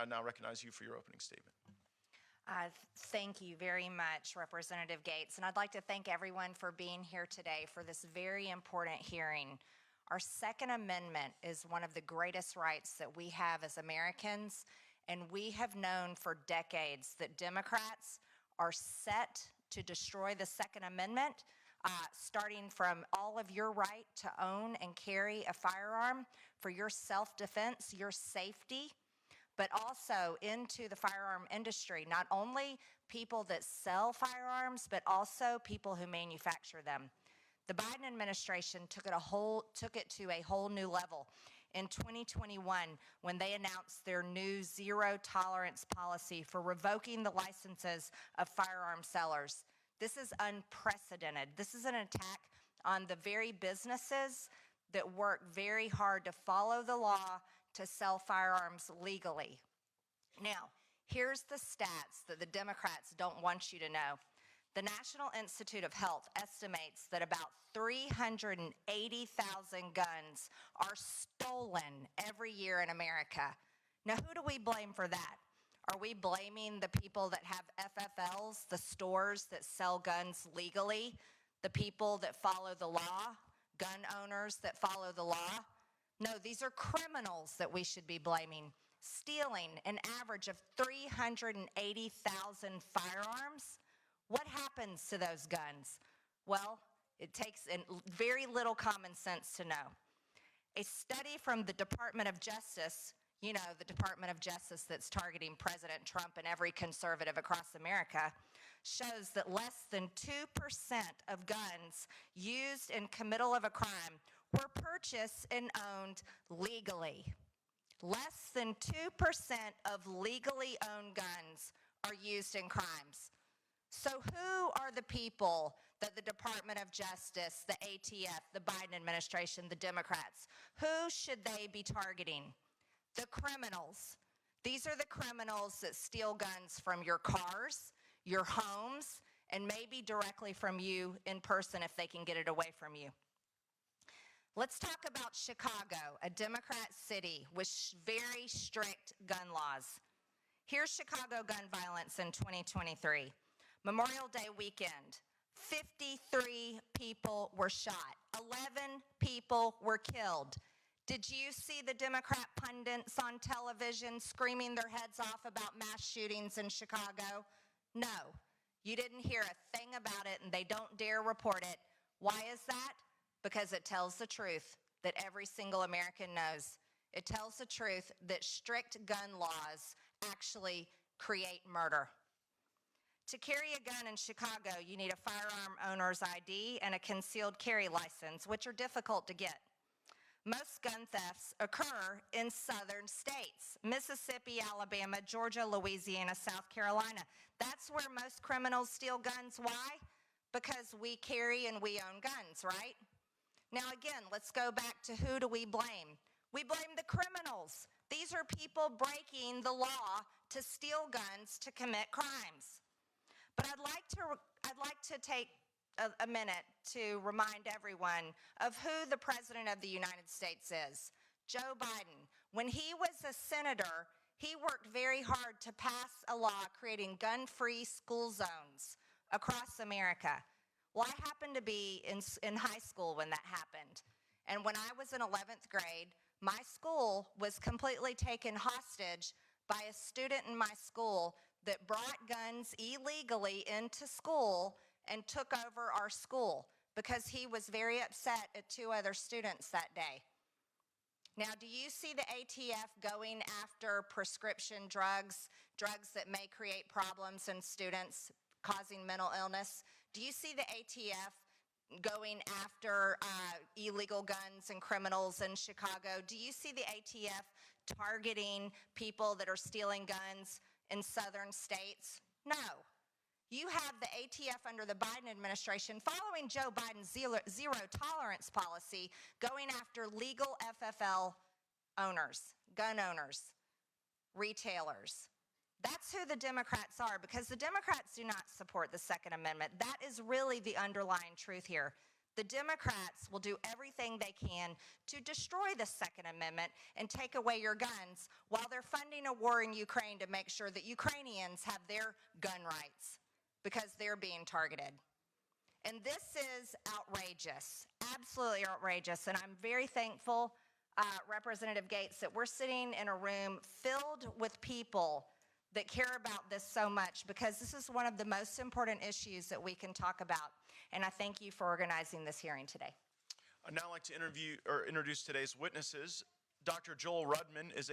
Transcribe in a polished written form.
now recognize you for your opening statement. Thank you very much, Representative Gates. And I'd like to thank everyone for being here today for this very important hearing. Our Second Amendment is one of the greatest rights that we have as Americans, and we have known for decades that Democrats are set to destroy the Second Amendment, starting from all of your right to own and carry a firearm for your self-defense, your safety, but also into the firearm industry, not only people that sell firearms, but also people who manufacture them. The Biden administration took it to a whole new level in 2021 when they announced their new zero tolerance policy for revoking the licenses of firearm sellers. This is unprecedented. This is an attack on the very businesses that work very hard to follow the law to sell firearms legally. Now, here's the stats that the Democrats don't want you to know. The National Institute of Health estimates that about 380,000 guns are stolen every year in America. Now, who do we blame for that? Are we blaming the people that have FFLs, the stores that sell guns legally, the people that follow the law, gun owners that follow the law? No, these are criminals that we should be blaming, stealing an average of 380,000 firearms. What happens to those guns? Well, it takes very little common sense to know. A study from the Department of Justice, you know, the Department of Justice that's targeting President Trump and every conservative across America, shows that less than 2% of guns used in committal of a crime were purchased and owned legally. Less than 2% of legally owned guns are used in crimes. So who are the people that the Department of Justice, the ATF, the Biden administration, the Democrats, who should they be targeting? The criminals. These are the criminals that steal guns from your cars, your homes, and maybe directly from you in person if they can get it away from you. Let's talk about Chicago, a Democrat city with very strict gun laws. Here's Chicago gun violence in 2023. Memorial Day weekend, 53 people were shot, 11 people were killed. Did you see the Democrat pundits on television screaming their heads off about mass shootings in Chicago? No, you didn't hear a thing about it, and they don't dare report it. Why is that? Because it tells the truth that every single American knows. It tells the truth that strict gun laws actually create murder. To carry a gun in Chicago, you need a firearm owner's ID and a concealed carry license, which are difficult to get. Most gun thefts occur in southern states: Mississippi, Alabama, Georgia, Louisiana, South Carolina. That's where most criminals steal guns. Why? Because we carry and we own guns, right? Now again, let's go back to who do we blame? We blame the criminals. These are people breaking the law to steal guns to commit crimes. But I'd like to take a minute to remind everyone of who the President of the United States is. Joe Biden. When he was a senator, he worked very hard to pass a law creating gun-free school zones across America. Well, I happened to be in high school when that happened. And when I was in 11th grade, my school was completely taken hostage by a student in my school that brought guns illegally into school and took over our school because he was very upset at 2 other students that day. Now, do you see the ATF going after prescription drugs, drugs that may create problems in students, causing mental illness? Do you see the ATF going after illegal guns and criminals in Chicago? Do you see the ATF targeting people that are stealing guns in southern states? No. You have the ATF under the Biden administration following Joe Biden's zero tolerance policy, going after legal FFL owners, gun owners, retailers. That's who the Democrats are, because the Democrats do not support the Second Amendment. That is really the underlying truth here. The Democrats will do everything they can to destroy the Second Amendment and take away your guns while they're funding a war in Ukraine to make sure that Ukrainians have their gun rights because they're being targeted. And this is outrageous, absolutely outrageous. And I'm very thankful, Representative Gates, that we're sitting in a room filled with people that care about this so much, because this is one of the most important issues that we can talk about. And I thank you for organizing this hearing today. I'd now like to introduce today's witnesses. Dr. Joel Rudman is